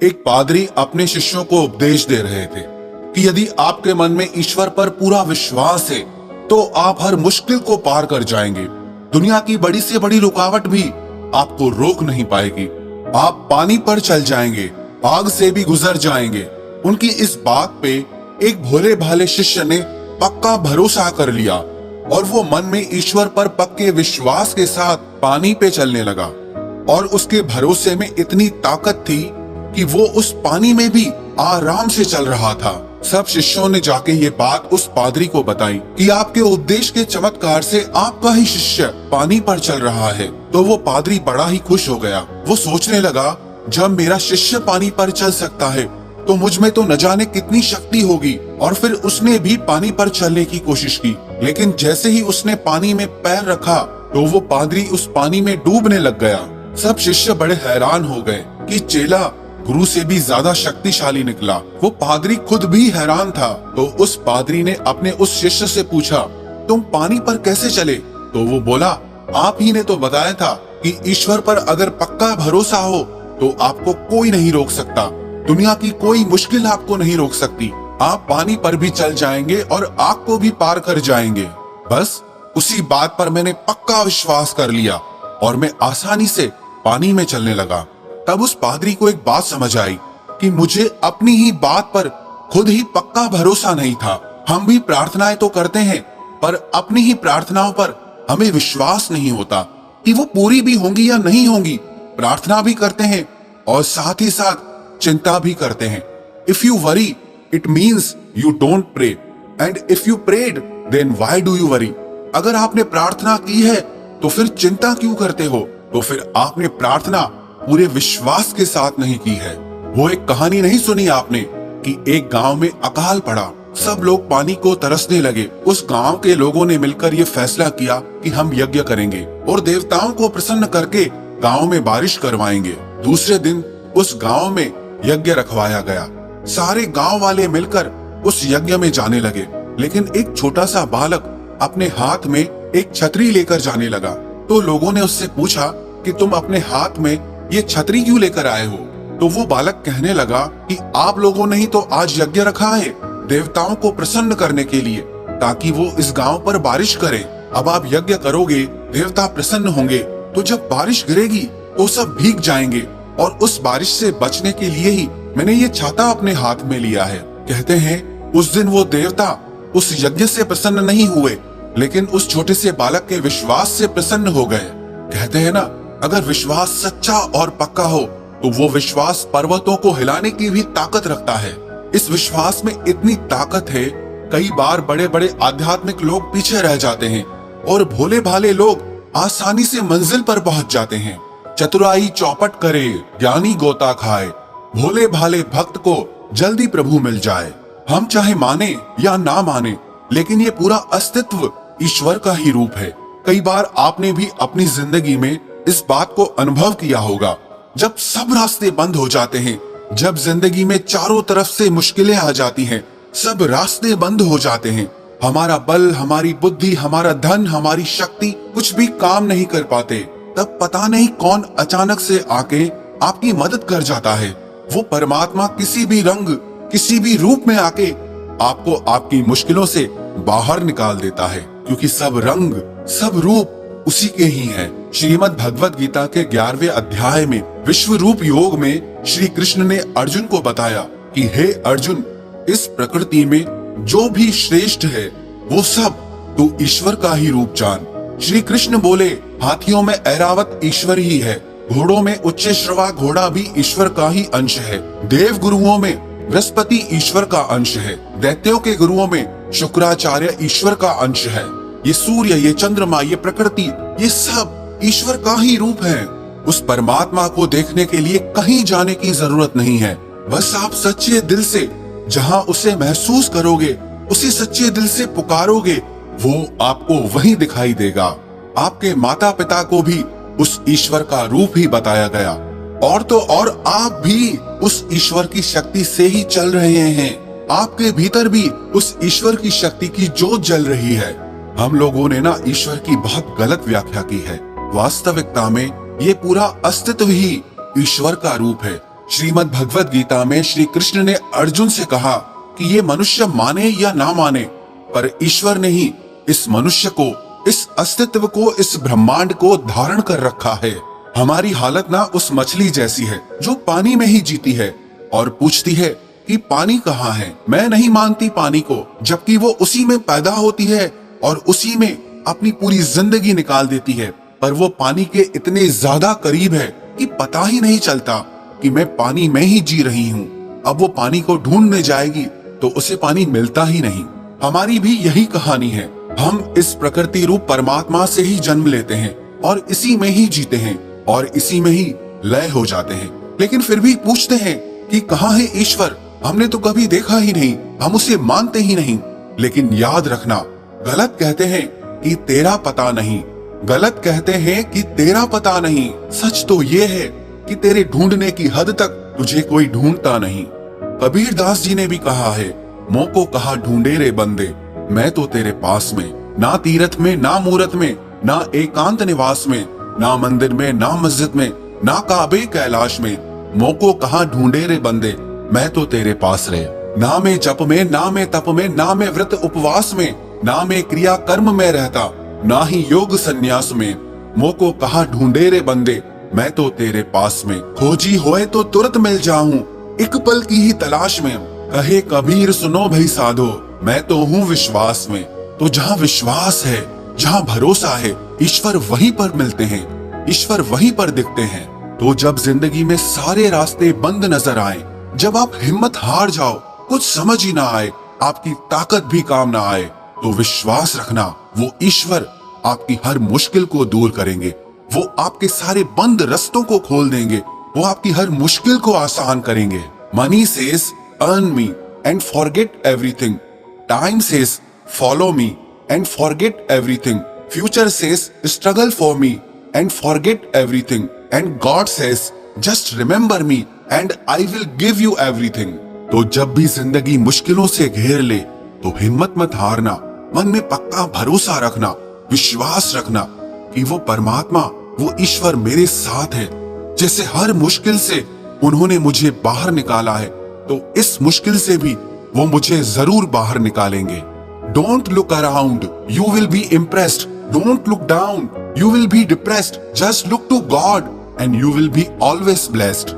एक पादरी अपने शिष्यों को उपदेश दे रहे थे कि यदि आपके मन में ईश्वर पर पूरा विश्वास है तो आप हर मुश्किल को पार कर जाएंगे। दुनिया की बड़ी से बड़ी रुकावट भी आपको रोक नहीं पाएगी। आप पानी पर चल जाएंगे, आग से भी गुजर जाएंगे। उनकी इस बात पे एक भोले भाले शिष्य ने पक्का भरोसा कर लिया और वो मन में ईश्वर पर पक्के विश्वास के साथ पानी पे चलने लगा। और उसके भरोसे में इतनी ताकत थी कि वो उस पानी में भी आराम से चल रहा था। सब शिष्यों ने जाके ये बात उस पादरी को बताई कि आपके उपदेश के चमत्कार से आपका ही शिष्य पानी पर चल रहा है। तो वो पादरी बड़ा ही खुश हो गया। वो सोचने लगा, जब मेरा शिष्य पानी पर चल सकता है तो मुझ में तो न जाने कितनी शक्ति होगी। और फिर उसने भी पानी पर चलने की कोशिश की, लेकिन जैसे ही उसने पानी में पैर रखा तो वो पादरी उस पानी में डूबने लग गया। सब शिष्य बड़े हैरान हो गए कि चेला गुरु से भी ज्यादा शक्तिशाली निकला। वो पादरी खुद भी हैरान था। तो उस पादरी ने अपने उस शिष्य से पूछा, तुम पानी पर कैसे चले? तो वो बोला, आप ही ने तो बताया था कि ईश्वर पर अगर पक्का भरोसा हो तो आपको कोई नहीं रोक सकता। दुनिया की कोई मुश्किल आपको नहीं रोक सकती। आप पानी पर भी चल जाएंगे और आग को भी पार कर जाएंगे। बस उसी बात पर मैंने पक्का विश्वास कर लिया और मैं आसानी से पानी में चलने लगा। तब उस पादरी को एक बात समझ आई कि मुझे अपनी ही बात पर खुद ही पक्का भरोसा नहीं था। हम भी प्रार्थनाएं तो करते हैं, पर अपनी ही प्रार्थनाओं पर हमें विश्वास नहीं होता कि वो पूरी भी होंगी या नहीं होंगी। प्रार्थना भी करते हैं और साथ ही साथ चिंता भी करते हैं। If you worry it means you don't pray, and if you prayed then why do you worry. अगर आपने प्रार्थना की है तो फिर चिंता क्यों करते हो? तो फिर आपने प्रार्थना पूरे विश्वास के साथ नहीं की है। वो एक कहानी नहीं सुनी आपने कि एक गांव में अकाल पड़ा, सब लोग पानी को तरसने लगे। उस गांव के लोगों ने मिलकर ये फैसला किया कि हम यज्ञ करेंगे और देवताओं को प्रसन्न करके गांव में बारिश करवाएंगे। दूसरे दिन उस गांव में यज्ञ रखवाया गया। सारे गांव वाले मिलकर उस यज्ञ में जाने लगे, लेकिन एक छोटा सा बालक अपने हाथ में एक छतरी लेकर जाने लगा। तो लोगों ने उससे पूछा कि तुम अपने हाथ में ये छतरी क्यों लेकर आए हो? तो वो बालक कहने लगा कि आप लोगों ने ही तो आज यज्ञ रखा है देवताओं को प्रसन्न करने के लिए, ताकि वो इस गांव पर बारिश करें। अब आप यज्ञ करोगे, देवता प्रसन्न होंगे, तो जब बारिश गिरेगी तो सब भीग जाएंगे। और उस बारिश से बचने के लिए ही मैंने ये छाता अपने हाथ में लिया है। कहते हैं उस दिन वो देवता उस यज्ञ से प्रसन्न नहीं हुए, लेकिन उस छोटे से बालक के विश्वास से प्रसन्न हो गए। कहते हैं ना, अगर विश्वास सच्चा और पक्का हो तो वो विश्वास पर्वतों को हिलाने की भी ताकत रखता है। इस विश्वास में इतनी ताकत है, कई बार बड़े बड़े आध्यात्मिक लोग पीछे रह जाते हैं और भोले भाले लोग आसानी से मंजिल पर पहुंच जाते हैं। चतुराई चौपट करे, ज्ञानी गोता खाए, भोले भाले भक्त को जल्दी प्रभु मिल जाए। हम चाहे माने या ना माने, लेकिन ये पूरा अस्तित्व ईश्वर का ही रूप है। कई बार आपने भी अपनी जिंदगी में इस बात को अनुभव किया होगा, जब सब रास्ते बंद हो जाते हैं, जब जिंदगी में चारों तरफ से मुश्किलें आ जाती हैं, सब रास्ते बंद हो जाते हैं, हमारा बल, हमारी बुद्धि, हमारा धन, हमारी शक्ति कुछ भी काम नहीं कर पाते, तब पता नहीं कौन अचानक से आके आपकी मदद कर जाता है। वो परमात्मा किसी भी रंग, किसी भी रूप में आके आपको आपकी मुश्किलों से बाहर निकाल देता है, क्योंकि सब रंग, सब रूप उसी के ही हैं। श्रीमद् भगवत गीता के 11वें अध्याय में विश्व रूप योग में श्री कृष्ण ने अर्जुन को बताया कि हे अर्जुन, इस प्रकृति में जो भी श्रेष्ठ है वो सब तू ईश्वर का ही रूप जान। श्री कृष्ण बोले, हाथियों में ऐरावत ईश्वर ही है, घोड़ों में उच्चैश्रवा घोड़ा भी ईश्वर का ही अंश है, देव गुरुओं में बृहस्पति ईश्वर का अंश है, दैत्यों के गुरुओं में शुक्राचार्य ईश्वर का अंश है। ये सूर्य, ये चंद्रमा, ये प्रकृति, ये सब ईश्वर का ही रूप है। उस परमात्मा को देखने के लिए कहीं जाने की जरूरत नहीं है। बस आप सच्चे दिल से जहाँ उसे महसूस करोगे, उसी सच्चे दिल से पुकारोगे, वो आपको वहीं दिखाई देगा। आपके माता पिता को भी उस ईश्वर का रूप ही बताया गया, और तो और आप भी उस ईश्वर की शक्ति से ही चल रहे हैं। आपके भीतर भी उस ईश्वर की शक्ति की जोत जल रही है। हम लोगों ने ना ईश्वर की बहुत गलत व्याख्या की है। वास्तविकता में ये पूरा अस्तित्व ही ईश्वर का रूप है। श्रीमद् भगवत गीता में श्री कृष्ण ने अर्जुन से कहा कि ये मनुष्य माने या ना माने, पर ईश्वर ने ही इस मनुष्य को, इस अस्तित्व को, इस ब्रह्मांड को धारण कर रखा है। हमारी हालत ना उस मछली जैसी है जो पानी में ही जीती है और पूछती है कि पानी कहाँ है। मैं नहीं मानती पानी को, जबकि वो उसी में पैदा होती है और उसी में अपनी पूरी जिंदगी निकाल देती है। पर वो पानी के इतने ज्यादा करीब है कि पता ही नहीं चलता कि मैं पानी में ही जी रही हूँ। अब वो पानी को ढूंढने जाएगी तो उसे पानी मिलता ही नहीं। हमारी भी यही कहानी है। हम इस प्रकृति रूप परमात्मा से ही जन्म लेते हैं और इसी में ही जीते हैं और इसी में ही लय हो जाते हैं, लेकिन फिर भी पूछते हैं कि कहाँ है ईश्वर। हमने तो कभी देखा ही नहीं, हम उसे मानते ही नहीं। लेकिन याद रखना, गलत कहते हैं कि तेरा पता नहीं, गलत कहते हैं कि तेरा पता नहीं। सच तो ये है कि तेरे ढूंढने की हद तक तुझे कोई ढूंढता नहीं। कबीर दास जी ने भी कहा है, मोको कहा ढूंढे रे बंदे, मैं तो तेरे पास में। ना तीरथ में, ना मूरत में, ना एकांत निवास में, ना मंदिर में, ना मस्जिद में, ना काबे कैलाश में, मोको कहा ढूंढे रे बंदे, मैं तो तेरे पास रे। ना मैं जप में, ना मैं तप में, ना मैं व्रत उपवास में, ना मैं क्रिया कर्म में रहता, ना ही योग संन्यास में, मोको कहा ढूंढे रे बंदे, मैं तो तेरे पास में। खोजी होए तो तुरंत मिल जाऊं, एक पल की ही तलाश में, कहे कबीर सुनो भई साधो, मैं तो हूँ विश्वास में। तो जहाँ विश्वास है, जहाँ भरोसा है, ईश्वर वहीं पर मिलते हैं, ईश्वर वहीं पर दिखते हैं। तो जब जिंदगी में सारे रास्ते बंद नजर आए, जब आप हिम्मत हार जाओ, कुछ समझ ही ना आए, आपकी ताकत भी काम ना आए, तो विश्वास रखना, वो ईश्वर आपकी हर मुश्किल को दूर करेंगे। वो आपके सारे बंद रास्तों को खोल देंगे, वो आपकी हर मुश्किल को आसान करेंगे। Money says earn me and forget everything, time says follow me and forget everything, future says struggle for me and forget everything, and God says just remember me and I will give you everything. तो जब भी जिंदगी मुश्किलों से घेर ले तो हिम्मत मत हारना, मन में पक्का भरोसा रखना, विश्वास रखना कि वो परमात्मा, वो ईश्वर मेरे साथ है। जैसे हर मुश्किल से उन्होंने मुझे बाहर निकाला है, तो इस मुश्किल से भी वो मुझे जरूर बाहर निकालेंगे। Don't look around, you will be impressed. Don't look down, you will be depressed. Just look to God and you will be always blessed.